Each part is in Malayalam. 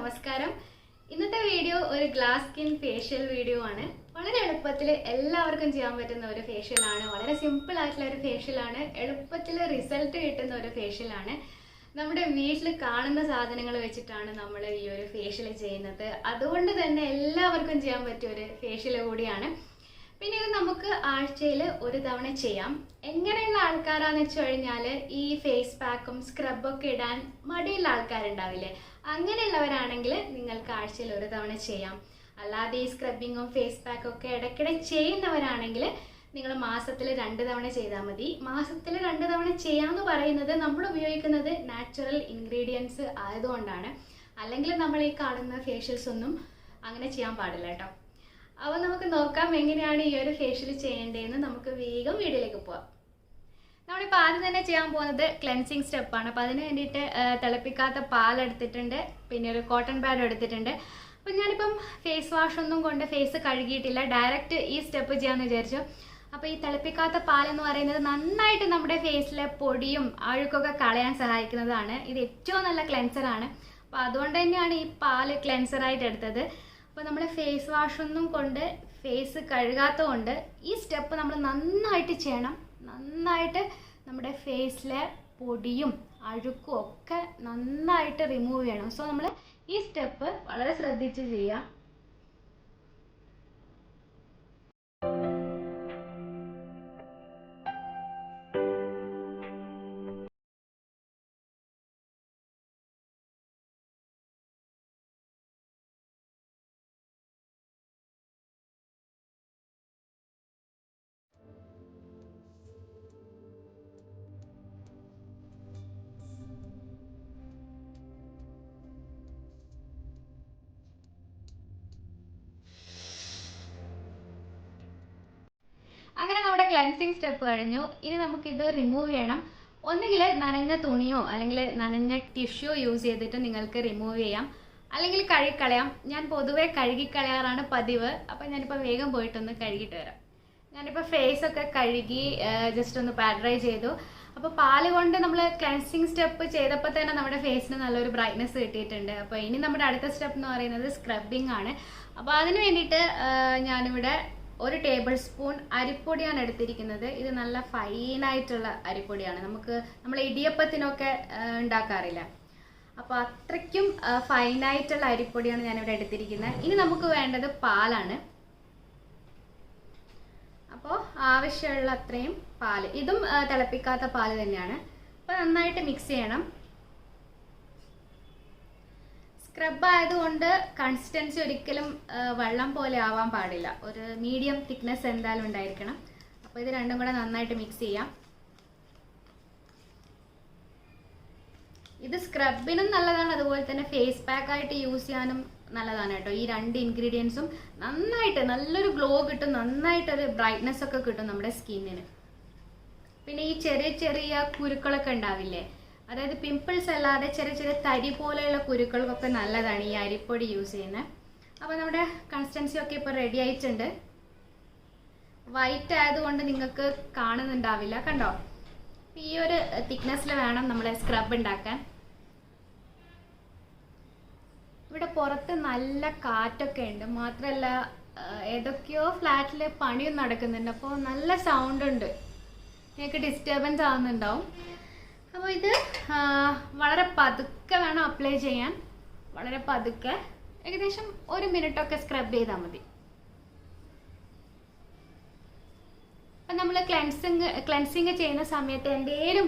നമസ്കാരം. ഇന്നത്തെ വീഡിയോ ഒരു ഗ്ലാസ് സ്കിൻ ഫേഷ്യൽ വീഡിയോ ആണ്. വളരെ എളുപ്പത്തിൽ എല്ലാവർക്കും ചെയ്യാൻ പറ്റുന്ന ഒരു ഫേഷ്യൽ ആണ്. വളരെ സിമ്പിൾ ആയിട്ടുള്ള ഒരു ഫേഷ്യൽ ആണ്. എളുപ്പത്തിൽ റിസൾട്ട് കിട്ടുന്ന ഒരു ഫേഷ്യൽ ആണ്. നമ്മുടെ വീട്ടിൽ കാണുന്ന സാധനങ്ങൾ വെച്ചിട്ടാണ് നമ്മൾ ഈ ഒരു ഫേഷ്യൽ ചെയ്യുന്നത്. അതുകൊണ്ട് തന്നെ എല്ലാവർക്കും ചെയ്യാൻ പറ്റിയ ഒരു ഫേഷ്യൽ കൂടിയാണ്. പിന്നെ ഇത് നമുക്ക് ആഴ്ചയിൽ ഒരു തവണ ചെയ്യാം. എങ്ങനെയുള്ള ആൾക്കാരാന്ന് വെച്ച് കഴിഞ്ഞാൽ ഈ ഫേസ് പാക്കും സ്ക്രബൊക്കെ ഇടാൻ മടിയുള്ള ആൾക്കാരുണ്ടാവില്ലേ, അങ്ങനെയുള്ളവരാണെങ്കിൽ നിങ്ങൾക്ക് ആഴ്ചയിൽ ഒരു തവണ ചെയ്യാം. അല്ലാതെ ഈ സ്ക്രബിങ്ങും ഫേസ് പാക്കും ഒക്കെ ഇടയ്ക്കിടെ ചെയ്യുന്നവരാണെങ്കിൽ നിങ്ങൾ മാസത്തിൽ 2 തവണ ചെയ്താൽ മതി. മാസത്തിൽ 2 തവണ ചെയ്യാമെന്ന് പറയുന്നത് നമ്മൾ ഉപയോഗിക്കുന്നത് നാച്ചുറൽ ഇൻഗ്രീഡിയൻസ് ആയതുകൊണ്ടാണ്. അല്ലെങ്കിൽ നമ്മൾ ഈ കാണുന്ന ഫേഷ്യൽസ് ഒന്നും അങ്ങനെ ചെയ്യാൻ പാടില്ല കേട്ടോ. അപ്പോൾ നമുക്ക് നോക്കാം എങ്ങനെയാണ് ഈ ഒരു ഫേഷ്യൽ ചെയ്യേണ്ടതെന്ന്. നമുക്ക് വേഗം വീഡിയോയിലേക്ക് പോവാം. നമ്മളിപ്പോൾ ആദ്യം തന്നെ ചെയ്യാൻ പോകുന്നത് ക്ലെൻസിങ് സ്റ്റെപ്പാണ്. അപ്പോൾ അതിന് വേണ്ടിയിട്ട് തിളപ്പിക്കാത്ത പാലെടുത്തിട്ടുണ്ട്, പിന്നെ ഒരു കോട്ടൺ പാഡ് എടുത്തിട്ടുണ്ട്. അപ്പോൾ ഞാനിപ്പം ഫേസ് വാഷ് ഒന്നും കൊണ്ട് ഫേസ് കഴുകിയിട്ടില്ല, ഡയറക്റ്റ് ഈ സ്റ്റെപ്പ് ചെയ്യാമെന്ന് വിചാരിച്ചു. അപ്പോൾ ഈ തിളപ്പിക്കാത്ത പാലെന്ന് പറയുന്നത് നന്നായിട്ട് നമ്മുടെ ഫേസിലെ പൊടിയും അഴുക്കൊക്കെ കളയാൻ സഹായിക്കുന്നതാണ്. ഇത് ഏറ്റവും നല്ല ക്ലെൻസറാണ്. അപ്പോൾ അതുകൊണ്ട് തന്നെയാണ് ഈ പാല് ക്ലെൻസറായിട്ട് എടുത്തത്. അപ്പോൾ നമ്മൾ ഫേസ് വാഷൊന്നും കൊണ്ട് ഫേസ് കഴുകാത്തത് കൊണ്ട് ഈ സ്റ്റെപ്പ് നമ്മൾ നന്നായിട്ട് ചെയ്യണം. നന്നായിട്ട് നമ്മുടെ ഫേസിലെ പൊടിയും അഴുക്കും ഒക്കെ നന്നായിട്ട് റിമൂവ് ചെയ്യണം. സോ നമ്മൾ ഈ സ്റ്റെപ്പ് വളരെ ശ്രദ്ധിച്ച് ചെയ്യാം. അങ്ങനെ നമ്മുടെ ക്ലെൻസിങ് സ്റ്റെപ്പ് കഴിഞ്ഞു. ഇനി നമുക്കിത് റിമൂവ് ചെയ്യണം. ഒന്നുകിൽ നനഞ്ഞ തുണിയോ അല്ലെങ്കിൽ നനഞ്ഞ ടിഷ്യൂ യൂസ് ചെയ്തിട്ട് നിങ്ങൾക്ക് റിമൂവ് ചെയ്യാം, അല്ലെങ്കിൽ കഴുകിക്കളയാം. ഞാൻ പൊതുവേ കഴുകിക്കളയാറാണ് പതിവ്. അപ്പം ഞാനിപ്പോൾ വേഗം പോയിട്ടൊന്ന് കഴുകിയിട്ട് വരാം. ഞാനിപ്പോൾ ഫേസൊക്കെ കഴുകി ജസ്റ്റ് ഒന്ന് പാഡ് ഡ്രൈ ചെയ്തു. അപ്പോൾ പാല് കൊണ്ട് നമ്മൾ ക്ലെൻസിങ് സ്റ്റെപ്പ് ചെയ്തപ്പോൾ തന്നെ നമ്മുടെ ഫേസിന് നല്ലൊരു ബ്രൈറ്റ്നസ് കിട്ടിയിട്ടുണ്ട്. അപ്പോൾ ഇനി നമ്മുടെ അടുത്ത സ്റ്റെപ്പ് എന്ന് പറയുന്നത് സ്ക്രബിങ് ആണ്. അപ്പോൾ അതിന് വേണ്ടിയിട്ട് ഞാനിവിടെ 1 ടേബിൾ സ്പൂൺ അരിപ്പൊടിയാണ് എടുത്തിരിക്കുന്നത്. ഇത് നല്ല ഫൈനായിട്ടുള്ള അരിപ്പൊടിയാണ്. നമ്മൾ ഇടിയപ്പത്തിനൊക്കെ ഉണ്ടാക്കാറില്ല, അപ്പോൾ അത്രയ്ക്കും ഫൈനായിട്ടുള്ള അരിപ്പൊടിയാണ് ഞാനിവിടെ എടുത്തിരിക്കുന്നത്. ഇനി നമുക്ക് വേണ്ടത് പാലാണ്. അപ്പോൾ ആവശ്യമുള്ള അത്രയും പാല്, ഇതും തിളപ്പിക്കാത്ത പാല് തന്നെയാണ്. അപ്പോൾ നന്നായിട്ട് മിക്സ് ചെയ്യണം. സ്ക്രബ് ആയതുകൊണ്ട് കൺസിസ്റ്റൻസി ഒരിക്കലും വെള്ളം പോലെ ആവാൻ പാടില്ല. ഒരു മീഡിയം തിക്നെസ് എന്തായാലും ഉണ്ടായിരിക്കണം. അപ്പോൾ ഇത് രണ്ടും കൂടെ നന്നായിട്ട് മിക്സ് ചെയ്യാം. ഇത് സ്ക്രബിനും നല്ലതാണ്, അതുപോലെ തന്നെ ഫേസ് പാക്ക് ആയിട്ട് യൂസ് ചെയ്യാനും നല്ലതാണ് കേട്ടോ. ഈ 2 ഇൻഗ്രീഡിയൻസും നന്നായിട്ട് നല്ലൊരു ഗ്ലോ കിട്ടും, നന്നായിട്ടൊരു ബ്രൈറ്റ്നസ് ഒക്കെ കിട്ടും നമ്മുടെ സ്കിന്നിന്. പിന്നെ ഈ ചെറിയ ചെറിയ കുരുക്കളൊക്കെ ഉണ്ടാവില്ലേ, അതായത് പിമ്പിൾസ് അല്ലാതെ ചെറിയ ചെറിയ തരി പോലെയുള്ള കുരുക്കൾക്കൊക്കെ നല്ലതാണ് ഈ അരിപ്പൊടി യൂസ് ചെയ്യുന്നത്. അപ്പോൾ നമ്മുടെ കൺസിസ്റ്റൻസി ഒക്കെ ഇപ്പോൾ റെഡി ആയിട്ടുണ്ട്. വൈറ്റ് ആയതുകൊണ്ട് നിങ്ങൾക്ക് കാണുന്നുണ്ടാവില്ല, കണ്ടോ? ഈ ഒരു തിക്നെസ്സിൽ വേണം നമ്മൾ സ്ക്രബ് ഉണ്ടാക്കാൻ. ഇവിടെ പുറത്ത് നല്ല കാറ്റൊക്കെ ഉണ്ട്, മാത്രമല്ല ഏതൊക്കെയോ ഫ്ലാറ്റിൽ പണിയും നടക്കുന്നുണ്ട്. അപ്പോൾ നല്ല സൗണ്ട് ഉണ്ട്, നിങ്ങൾക്ക് ഡിസ്റ്റർബൻസ് ആവുന്നുണ്ടാവും. അപ്പോൾ ഇത് വളരെ പതുക്കെ വേണം അപ്ലൈ ചെയ്യാൻ, വളരെ പതുക്കെ, ഏകദേശം 1 മിനിറ്റൊക്കെ സ്ക്രബ് ചെയ്താൽ മതി. അപ്പം നമ്മൾ ക്ലെൻസിങ് ചെയ്യുന്ന സമയത്ത് എന്തെങ്കിലും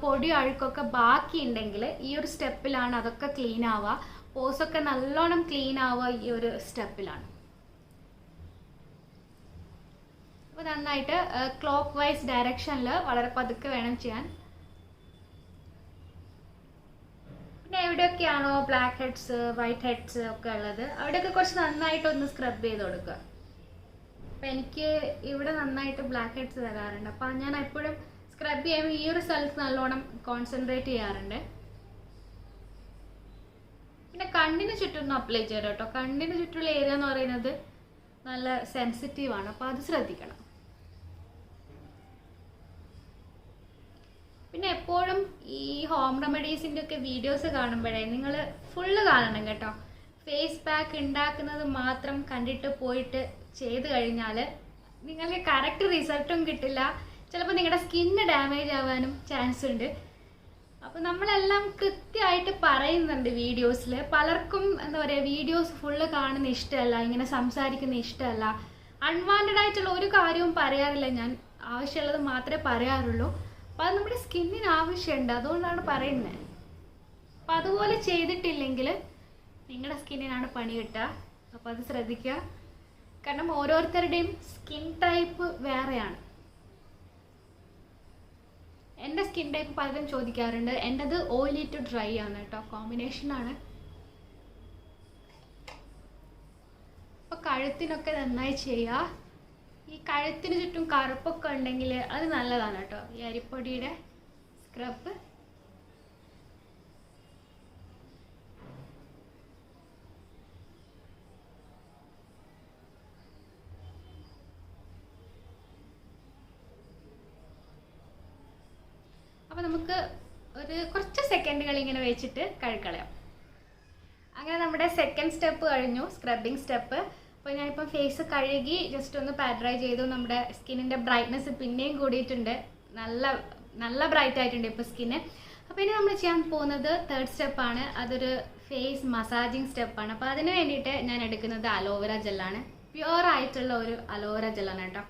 പൊടിയോ അഴുക്കൊക്കെ ബാക്കി ഉണ്ടെങ്കിൽ ഈ ഒരു സ്റ്റെപ്പിലാണ് അതൊക്കെ ക്ലീൻ ആവുക. പോസൊക്കെ നല്ലോണം ക്ലീൻ ആവുക ഈ ഒരു സ്റ്റെപ്പിലാണ്. അപ്പോൾ നന്നായിട്ട് ക്ലോക്ക് വൈസ് ഡയറക്ഷനിൽ വളരെ പതുക്കെ വേണം ചെയ്യാൻ. പിന്നെ എവിടെയൊക്കെയാണോ ബ്ലാക്ക് ഹെഡ്സ് വൈറ്റ് ഹെഡ്സ് ഒക്കെ ഉള്ളത് അവിടെയൊക്കെ കുറച്ച് നന്നായിട്ടൊന്ന് സ്ക്രബ് ചെയ്ത് കൊടുക്കുക. അപ്പം എനിക്ക് ഇവിടെ നന്നായിട്ട് ബ്ലാക്ക് ഹെഡ്സ് വരാറുണ്ട്. അപ്പം ഞാൻ എപ്പോഴും സ്ക്രബ് ചെയ്യുമ്പോൾ ഈ ഒരു സ്ഥലത്ത് നല്ലോണം കോൺസെൻട്രേറ്റ് ചെയ്യാറുണ്ട്. പിന്നെ കണ്ണിന് ചുറ്റും അപ്ലൈ ചെയ്യാം കേട്ടോ. കണ്ണിന് ചുറ്റുള്ള ഏരിയ എന്ന് പറയുന്നത് നല്ല സെൻസിറ്റീവാണ്, അപ്പോൾ അത് ശ്രദ്ധിക്കണം. പിന്നെ എപ്പോഴും ഈ ഹോം റെമഡീസിൻ്റെ ഒക്കെ വീഡിയോസ് കാണുമ്പോഴേ നിങ്ങൾ ഫുള്ള് കാണണം കേട്ടോ. ഫേസ് പാക്ക് ഉണ്ടാക്കുന്നത് മാത്രം കണ്ടിട്ട് പോയിട്ട് ചെയ്ത് കഴിഞ്ഞാൽ നിങ്ങൾക്ക് കറക്റ്റ് റിസൾട്ടും കിട്ടില്ല. ചിലപ്പോൾ നിങ്ങളുടെ സ്കിന്ന് ഡാമേജ് ആവാനും ചാൻസ് ഉണ്ട്. അപ്പോൾ നമ്മളെല്ലാം കൃത്യമായിട്ട് പറയുന്നുണ്ട് വീഡിയോസിൽ. പലർക്കും എന്താ പറയുക, വീഡിയോസ് ഫുള്ള് കാണുന്ന ഇഷ്ടമല്ല, ഇങ്ങനെ സംസാരിക്കുന്ന ഇഷ്ടമല്ല. അൺവാണ്ടഡ് ആയിട്ടുള്ള ഒരു കാര്യവും പറയാറില്ല ഞാൻ. ആവശ്യമുള്ളത് മാത്രമേ പറയാറുള്ളൂ. അപ്പോൾ അത് നമ്മുടെ സ്കിന്നിന് ആവശ്യമുണ്ട്, അതുകൊണ്ടാണ് പറയുന്നത്. അപ്പോൾ അതുപോലെ ചെയ്തിട്ടില്ലെങ്കിൽ നിങ്ങളുടെ സ്കിന്നിനാണ് പണി കിട്ടുക. അപ്പോൾ അത് ശ്രദ്ധിക്കുക. കാരണം ഓരോരുത്തരുടെയും സ്കിൻ ടൈപ്പ് വേറെയാണ്. എൻ്റെ സ്കിൻ ടൈപ്പ് പലരും ചോദിക്കാറുണ്ട്. എൻ്റെത് ഓയിലി ടു ഡ്രൈ ആണ് കേട്ടോ, കോമ്പിനേഷനാണ്. അപ്പോൾ കഴുത്തിനൊക്കെ നന്നായി ചെയ്യുക. ഈ കഴുത്തിന് ചുറ്റും കറുപ്പൊക്കെ ഉണ്ടെങ്കിൽ അത് നല്ലതാണ് കേട്ടോ, ഈ അരിപ്പൊടിയുടെ സ്ക്രബ്. അപ്പോൾ നമുക്ക് ഒരു കുറച്ച് സെക്കൻഡുകൾ ഇങ്ങനെ വെച്ചിട്ട് കഴുകളയാം. അങ്ങനെ നമ്മുടെ സെക്കൻഡ് സ്റ്റെപ്പ് കഴിഞ്ഞു, സ്ക്രബിങ് സ്റ്റെപ്പ്. അപ്പോൾ ഞാനിപ്പം ഫേസ് കഴുകി ജസ്റ്റ് ഒന്ന് പാറ്റ് ഡ്രൈ ചെയ്തു. നമ്മുടെ സ്കിന്നിൻ്റെ ബ്രൈറ്റ്നെസ് പിന്നെയും കൂടിയിട്ടുണ്ട്, നല്ല ബ്രൈറ്റ് ആയിട്ടുണ്ട് ഇപ്പോൾ സ്കിന്ന്. അപ്പോൾ ഇനി നമ്മൾ ചെയ്യാൻ പോകുന്നത് തേർഡ് സ്റ്റെപ്പാണ്. അതൊരു ഫേസ് മസാജിങ് സ്റ്റെപ്പാണ്. അപ്പോൾ അതിന് വേണ്ടിയിട്ട് ഞാൻ എടുക്കുന്നത് അലോവേര ജെല്ലാണ്. പ്യുവർ ആയിട്ടുള്ള ഒരു അലോവേര ജെല്ലാണ് കേട്ടോ,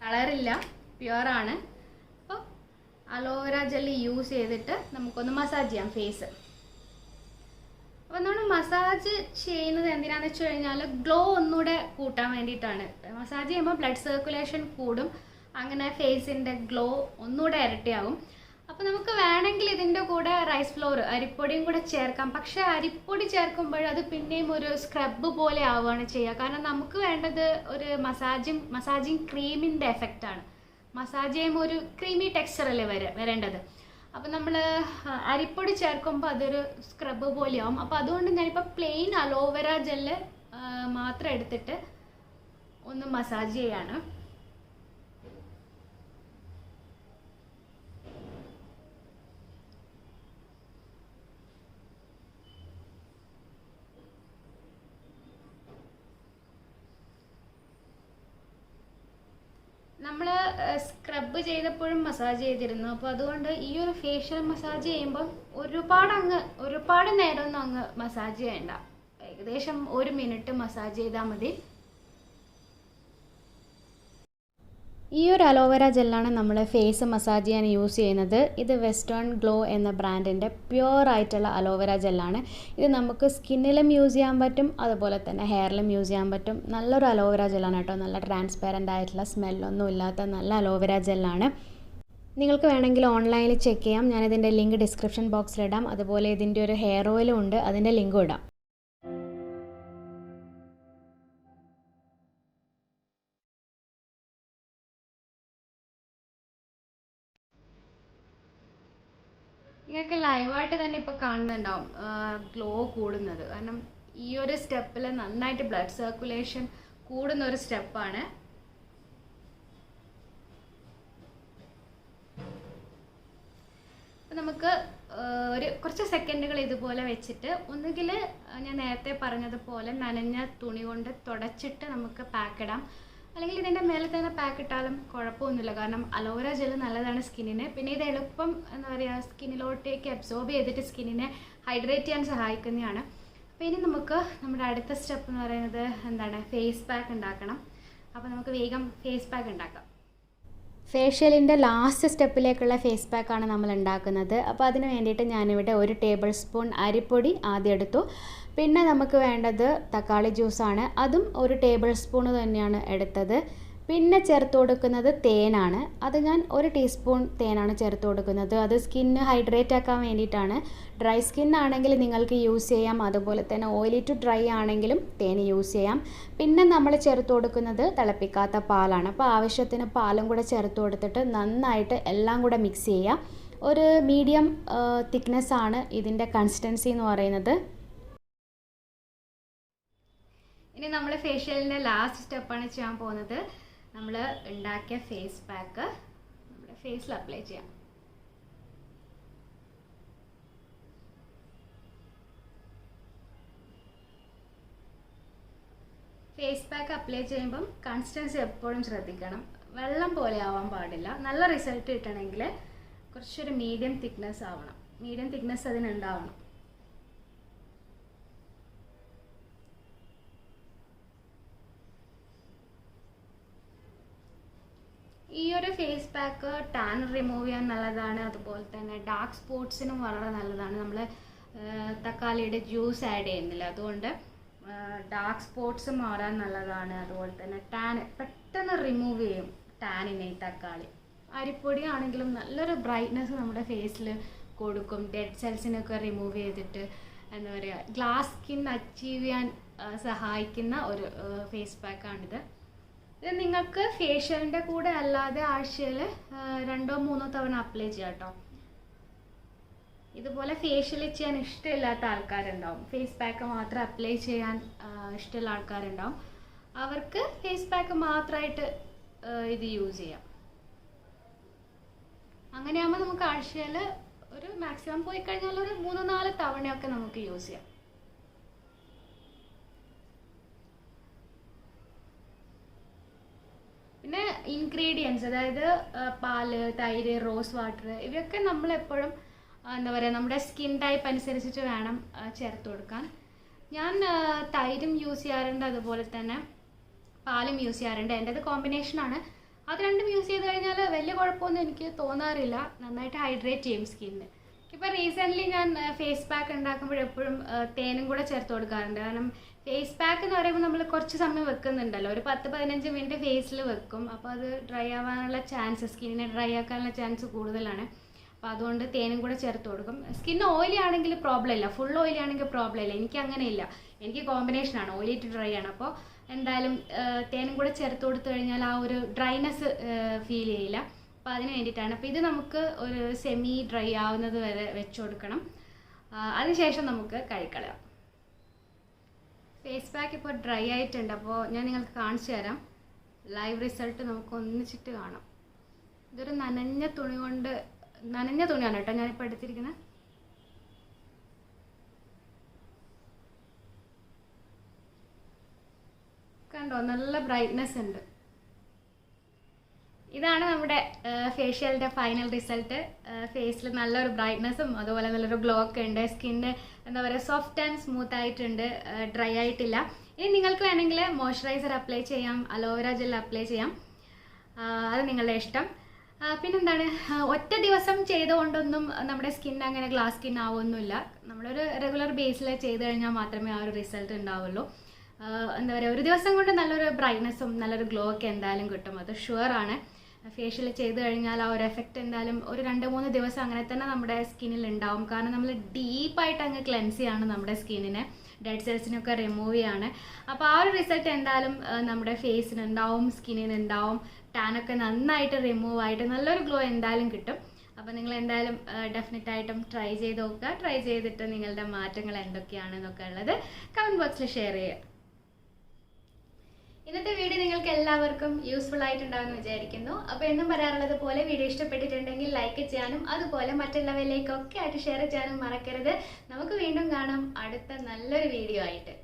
കളറില്ല, പ്യുവറാണ്. അപ്പോൾ അലോവേര ജെല്ല് യൂസ് ചെയ്തിട്ട് നമുക്കൊന്ന് മസാജ് ചെയ്യാം ഫേസ്. അപ്പോൾ നമ്മൾ മസാജ് ചെയ്യുന്നത് എന്തിനാണെന്ന് വെച്ച് കഴിഞ്ഞാൽ ഗ്ലോ ഒന്നുകൂടെ കൂട്ടാൻ വേണ്ടിയിട്ടാണ്. മസാജ് ചെയ്യുമ്പോൾ ബ്ലഡ് സർക്കുലേഷൻ കൂടും, അങ്ങനെ ഫേസിൻ്റെ ഗ്ലോ ഒന്നുകൂടെ ഇരട്ടിയാകും. അപ്പോൾ നമുക്ക് വേണമെങ്കിൽ ഇതിൻ്റെ കൂടെ റൈസ് ഫ്ലോർ, അരിപ്പൊടിയും കൂടെ ചേർക്കാം. പക്ഷേ അരിപ്പൊടി ചേർക്കുമ്പോൾ അത് പിന്നെയും ഒരു സ്ക്രബ് പോലെ ആവുകയാണ് ചെയ്യുക. കാരണം നമുക്ക് വേണ്ടത് ഒരു മസാജിങ് ക്രീമിൻ്റെ എഫക്റ്റാണ്. മസാജ് ചെയ്യുമ്പോൾ ഒരു ക്രീമി ടെക്സ്ചറല്ലേ വരേണ്ടത്. അപ്പോൾ നമ്മൾ അരിപ്പൊടി ചേർക്കുമ്പോൾ അതൊരു സ്ക്രബ് പോലെയാവും. അപ്പോൾ അതുകൊണ്ട് ഞാനിപ്പോൾ പ്ലെയിൻ അലോവേര ജെല്ല് മാത്രം എടുത്തിട്ട് ഒന്ന് മസാജ് ചെയ്യാണ്. നമ്മൾ സ്ക്രബ് ചെയ്തപ്പോഴും മസാജ് ചെയ്തിരുന്നു. അപ്പോൾ അതുകൊണ്ട് ഈ ഒരു ഫേഷ്യൽ മസാജ് ചെയ്യുമ്പോൾ ഒരുപാട് നേരമൊന്നും അങ്ങ് മസാജ് ചെയ്യണ്ട. ഏകദേശം 1 മിനിറ്റ് മസാജ് ചെയ്താൽ മതി. ഈ ഒരു അലോവേര ജെല്ലാണ് നമ്മൾ ഫേസ് മസാജ് ചെയ്യാൻ യൂസ് ചെയ്യുന്നത്. ഇത് വെസ്റ്റേൺ ഗ്ലോ എന്ന ബ്രാൻഡിൻ്റെ പ്യുവർ ആയിട്ടുള്ള അലോവേര ജെല്ലാണ്. ഇത് നമുക്ക് സ്കിന്നിലും യൂസ് ചെയ്യാൻ പറ്റും, അതുപോലെ തന്നെ ഹെയറിലും യൂസ് ചെയ്യാൻ പറ്റും. നല്ലൊരു അലോവേര ജെല്ലാണ് കേട്ടോ, നല്ല ട്രാൻസ്പെറൻ്റ് ആയിട്ടുള്ള സ്മെല്ലൊന്നും ഇല്ലാത്ത നല്ല അലോവേര ജെല്ലാണ്. നിങ്ങൾക്ക് വേണമെങ്കിൽ ഓൺലൈനിൽ ചെക്ക് ചെയ്യാം. ഞാനിതിൻ്റെ ലിങ്ക് ഡിസ്ക്രിപ്ഷൻ ബോക്സിലിടാം. അതുപോലെ ഇതിൻ്റെ ഒരു ഹെയർ ഓയിലും ഉണ്ട്, അതിൻ്റെ ലിങ്കും ഇടാം. നിങ്ങൾക്ക് ലൈവായിട്ട് തന്നെ ഇപ്പോൾ കാണുന്നുണ്ടാവും ഗ്ലോ കൂടുന്നത്. കാരണം ഈ ഒരു സ്റ്റെപ്പിൽ നന്നായിട്ട് ബ്ലഡ് സർക്കുലേഷൻ കൂടുന്ന ഒരു സ്റ്റെപ്പാണ്. അപ്പോൾ നമുക്ക് കുറച്ച് സെക്കൻഡുകൾ ഇതുപോലെ വെച്ചിട്ട് ഒന്നുകിൽ ഞാൻ നേരത്തെ പറഞ്ഞതുപോലെ നനഞ്ഞ തുണി കൊണ്ട് തുടച്ചിട്ട് നമുക്ക് പാക്ക് ഇടാം. അല്ലെങ്കിൽ ഇതിൻ്റെ മേലെ തന്നെ പാക്ക് ഇട്ടാലും കുഴപ്പമൊന്നുമില്ല. കാരണം അലോവേര ജെല്ല് നല്ലതാണ് സ്കിന്നിന്. പിന്നെ ഇത് എളുപ്പം എന്താ പറയുക, സ്കിന്നിലോട്ടേക്ക് അബ്സോർബ് ചെയ്തിട്ട് സ്കിന്നിനെ ഹൈഡ്രേറ്റ് ചെയ്യാൻ സഹായിക്കുന്നതാണ്. അപ്പോൾ ഇനി നമുക്ക് നമ്മുടെ അടുത്ത സ്റ്റെപ്പ് എന്ന് പറയുന്നത് എന്താണ്, ഫേസ് പാക്ക് ഉണ്ടാക്കണം. അപ്പോൾ നമുക്ക് വേഗം ഫേസ് പാക്ക് ഉണ്ടാക്കാം. ഫേഷ്യലിൻ്റെ ലാസ്റ്റ് സ്റ്റെപ്പിലേക്കുള്ള ഫേസ് പാക്കാണ് നമ്മൾ ഉണ്ടാക്കുന്നത്. അപ്പോൾ അതിന് വേണ്ടിയിട്ട് ഞാനിവിടെ 1 ടേബിൾ സ്പൂൺ അരിപ്പൊടി ആദ്യം എടുത്തു. പിന്നെ നമുക്ക് വേണ്ടത് തക്കാളി ജ്യൂസാണ്, അതും 1 ടേബിൾ സ്പൂൺ തന്നെയാണ് എടുത്തത്. പിന്നെ ചേർത്ത് കൊടുക്കുന്നത് തേനാണ്. അത് ഞാൻ 1 ടീസ്പൂൺ തേനാണ് ചേർത്ത് കൊടുക്കുന്നത്. അത് സ്കിന്ന് ഹൈഡ്രേറ്റ് ആക്കാൻ വേണ്ടിയിട്ടാണ്. ഡ്രൈ സ്കിൻ ആണെങ്കിൽ നിങ്ങൾക്ക് യൂസ് ചെയ്യാം, അതുപോലെ തന്നെ ഓയിലി ടു ഡ്രൈ ആണെങ്കിലും തേൻ യൂസ് ചെയ്യാം. പിന്നെ നമ്മൾ ചേർത്ത് കൊടുക്കുന്നത് തിളപ്പിക്കാത്ത പാലാണ്. അപ്പോൾ ആവശ്യത്തിന് പാലും കൂടെ ചേർത്ത് കൊടുത്തിട്ട് നന്നായിട്ട് എല്ലാം കൂടെ മിക്സ് ചെയ്യുക. ഒരു മീഡിയം തിക്നെസ് ആണ് ഇതിൻ്റെ കൺസിസ്റ്റൻസി എന്ന് പറയുന്നത്. ഇനി നമ്മൾ ഫേഷ്യലിൻ്റെ ലാസ്റ്റ് സ്റ്റെപ്പാണ് ചെയ്യാൻ പോകുന്നത്. നമ്മൾ ഉണ്ടാക്കിയ ഫേസ് പാക്ക് നമ്മുടെ ഫേസിൽ അപ്ലൈ ചെയ്യാം. ഫേസ് പാക്ക് അപ്ലൈ ചെയ്യുമ്പം കൺസിസ്റ്റൻസി എപ്പോഴും ശ്രദ്ധിക്കണം. വെള്ളം പോലെ ആവാൻ പാടില്ല. നല്ല റിസൾട്ട് കിട്ടണമെങ്കിൽ കുറച്ചൊരു മീഡിയം തിക്നെസ് ആവണം. മീഡിയം തിക്നെസ് അതിനുണ്ടാവണം. ഈ ഒരു ഫേസ് പാക്ക് ടാൻ റിമൂവ് ചെയ്യാൻ നല്ലതാണ്. അതുപോലെ തന്നെ ഡാർക്ക് സ്പോട്ട്സിനും വളരെ നല്ലതാണ്. നമ്മൾ തക്കാളിയുടെ ജ്യൂസ് ആഡ് ചെയ്യുന്നില്ല, അതുകൊണ്ട് ഡാർക്ക് സ്പോട്ട്സ് മാറാൻ നല്ലതാണ്. അതുപോലെ തന്നെ ടാൻ പെട്ടെന്ന് റിമൂവ് ചെയ്യും ടാനിനെ ഈ തക്കാളി. അരിപ്പൊടി ആണെങ്കിലും നല്ലൊരു ബ്രൈറ്റ്നെസ് നമ്മുടെ ഫേസിൽ കൊടുക്കും. ഡെഡ് സെൽസിനൊക്കെ റിമൂവ് ചെയ്തിട്ട് എന്താ പറയുക, ഗ്ലാസ് സ്കിൻ അച്ചീവ് ചെയ്യാൻ സഹായിക്കുന്ന ഒരു ഫേസ് പാക്കാണിത്. ഇത് നിങ്ങൾക്ക് ഫേഷ്യലിൻ്റെ കൂടെ അല്ലാതെ ആഴ്ചയിൽ 2-3 തവണ അപ്ലൈ ചെയ്യാം കേട്ടോ. ഇതുപോലെ ഫേഷ്യൽ ചെയ്യാൻ ഇഷ്ടമില്ലാത്ത ആൾക്കാരുണ്ടാവും, ഫേസ് പാക്ക് മാത്രം അപ്ലൈ ചെയ്യാൻ ഇഷ്ടമുള്ള ആൾക്കാരുണ്ടാവും. അവർക്ക് ഫേസ് പാക്ക് മാത്രമായിട്ട് ഇത് യൂസ് ചെയ്യാം. അങ്ങനെയാകുമ്പോൾ നമുക്ക് ആഴ്ചയിൽ ഒരു മാക്സിമം പോയി കഴിഞ്ഞാൽ ഒരു 3-4 തവണയൊക്കെ നമുക്ക് യൂസ് ചെയ്യാം. പിന്നെ ഇൻഗ്രീഡിയൻസ്, അതായത് പാല്, തൈര്, റോസ് വാട്ടർ, ഇവയൊക്കെ നമ്മളെപ്പോഴും എന്താ പറയുക, നമ്മുടെ സ്കിൻ ടൈപ്പ് അനുസരിച്ചിട്ട് വേണം ചേർത്ത് കൊടുക്കാൻ. ഞാൻ തൈരും യൂസ് ചെയ്യാറുണ്ട്, അതുപോലെ തന്നെ പാലും യൂസ് ചെയ്യാറുണ്ട്. എൻ്റെത് കോമ്പിനേഷനാണ്. അത് രണ്ടും യൂസ് ചെയ്ത് കഴിഞ്ഞാൽ വലിയ കുഴപ്പമൊന്നും എനിക്ക് തോന്നാറില്ല. നന്നായിട്ട് ഹൈഡ്രേറ്റ് ചെയ്യും സ്കിന്നിന്. ഇപ്പോൾ റീസെൻ്റ്ലി ഞാൻ ഫേസ് പാക്ക് ഉണ്ടാക്കുമ്പോഴെപ്പോഴും തേനും കൂടെ ചേർത്ത് കൊടുക്കാറുണ്ട്. കാരണം ഫേസ് പാക്ക് എന്ന് പറയുമ്പോൾ നമ്മൾ കുറച്ച് സമയം വെക്കുന്നുണ്ടല്ലോ, ഒരു 10-15 മിനിറ്റ് ഫേസിൽ വെക്കും. അപ്പോൾ അത് ഡ്രൈ ആവാനുള്ള ചാൻസ്, സ്കിന്നിനെ ഡ്രൈ ആക്കാനുള്ള ചാൻസ് കൂടുതലാണ്. അപ്പോൾ അതുകൊണ്ട് തേനും കൂടെ ചേർത്ത് കൊടുക്കും. സ്കിൻ ഓയിലി ആണെങ്കിൽ പ്രോബ്ലം ഇല്ല, ഫുൾ ഓയിലി ആണെങ്കിൽ പ്രോബ്ലം ഇല്ല. എനിക്ക് അങ്ങനെയില്ല, എനിക്ക് കോമ്പിനേഷനാണ്, ഓയിലി ടു ഡ്രൈ ആണ്. അപ്പോൾ എന്തായാലും തേനും കൂടെ ചേർത്ത് കൊടുത്തു കഴിഞ്ഞാൽ ആ ഒരു ഡ്രൈനെസ് ഫീൽ ചെയ്യില്ല. അപ്പോൾ അതിന് വേണ്ടിയിട്ടാണ്. അപ്പോൾ ഇത് നമുക്ക് ഒരു സെമി ഡ്രൈ ആവുന്നത് വരെ വെച്ച് കൊടുക്കണം. അതിനുശേഷം നമുക്ക് കഴിക്കളയാം. ഫേസ് പാക്ക് ഇപ്പോൾ ഡ്രൈ ആയിട്ടുണ്ട്. അപ്പോൾ ഞാൻ നിങ്ങൾക്ക് കാണിച്ചു തരാം. ലൈവ് റിസൾട്ട് നമുക്ക് ഒന്നിച്ചിട്ട് കാണാം. ഇതൊരു നനഞ്ഞ തുണിയാണ് കേട്ടോ ഞാനിപ്പോൾ എടുത്തിരിക്കുന്നത്. കണ്ടോ, നല്ല ബ്രൈറ്റ്നെസ് ഉണ്ട്. ഇതാണ് നമ്മുടെ ഫേഷ്യലിൻ്റെ ഫൈനൽ റിസൾട്ട്. ഫേസിൽ നല്ലൊരു ബ്രൈറ്റ്നെസ്സും അതുപോലെ നല്ലൊരു ഗ്ലോ ഒക്കെ ഉണ്ട്. സ്കിന്ന് എന്താ പറയുക, സോഫ്റ്റ് ആൻഡ് സ്മൂത്ത് ആയിട്ടുണ്ട്, ഡ്രൈ ആയിട്ടില്ല. ഇനി നിങ്ങൾക്ക് വേണമെങ്കിൽ മോയ്സ്ചറൈസർ അപ്ലൈ ചെയ്യാം, അലോവേര ജെൽ അപ്ലൈ ചെയ്യാം, അത് നിങ്ങളുടെ ഇഷ്ടം. പിന്നെന്താണ്, ഒറ്റ ദിവസം ചെയ്തുകൊണ്ടൊന്നും നമ്മുടെ സ്കിൻ അങ്ങനെ ഗ്ലാസ് സ്കിൻ ആവുമൊന്നുമില്ല. നമ്മളൊരു റെഗുലർ ബേസിൽ ചെയ്ത് കഴിഞ്ഞാൽ മാത്രമേ ആ ഒരു റിസൾട്ട് ഉണ്ടാവുള്ളൂ. എന്താ പറയുക, ഒരു ദിവസം കൊണ്ട് നല്ലൊരു ബ്രൈറ്റ്നെസ്സും നല്ലൊരു ഗ്ലോ ഒക്കെ എന്തായാലും കിട്ടും, അത് ഷുവറാണ്. ഫേഷ്യൽ ചെയ്ത് കഴിഞ്ഞാൽ ആ ഒരു എഫക്റ്റ് എന്തായാലും ഒരു 2-3 ദിവസം അങ്ങനെ തന്നെ നമ്മുടെ സ്കിന്നിൽ ഉണ്ടാവും. കാരണം നമ്മൾ ഡീപ്പായിട്ട് അങ്ങ് ക്ലെൻസ് ചെയ്യാണ് നമ്മുടെ സ്കിന്നിനെ, ഡെഡ് സെൽസിനൊക്കെ റിമൂവ് ചെയ്യാണ്. അപ്പോൾ ആ ഒരു റിസൾട്ട് എന്തായാലും നമ്മുടെ ഫേസിനുണ്ടാവും, സ്കിന്നിനുണ്ടാവും. ടാനൊക്കെ നന്നായിട്ട് റിമൂവ് ആയിട്ട് നല്ലൊരു ഗ്ലോ എന്തായാലും കിട്ടും. അപ്പോൾ നിങ്ങൾ എന്തായാലും ഡെഫിനറ്റായിട്ടും ട്രൈ ചെയ്ത് നോക്കുക. ട്രൈ ചെയ്തിട്ട് നിങ്ങളുടെ മാറ്റങ്ങൾ എന്തൊക്കെയാണെന്നൊക്കെ ഉള്ളത് കമൻറ്റ് ബോക്സിൽ ഷെയർ ചെയ്യുക. ഇന്നത്തെ വീഡിയോ നിങ്ങൾക്ക് എല്ലാവർക്കും യൂസ്ഫുൾ ആയിട്ടുണ്ടാകുമെന്ന് വിചാരിക്കുന്നു. അപ്പോൾ എന്നും പറയാറുള്ളത് പോലെ വീഡിയോ ഇഷ്ടപ്പെട്ടിട്ടുണ്ടെങ്കിൽ ലൈക്ക് ചെയ്യാനും അതുപോലെ മറ്റുള്ളവരിലേക്കൊക്കെ ആയിട്ട് ഷെയർ ചെയ്യാനും മറക്കരുത്. നമുക്ക് വീണ്ടും കാണാം അടുത്ത നല്ലൊരു വീഡിയോ ആയിട്ട്.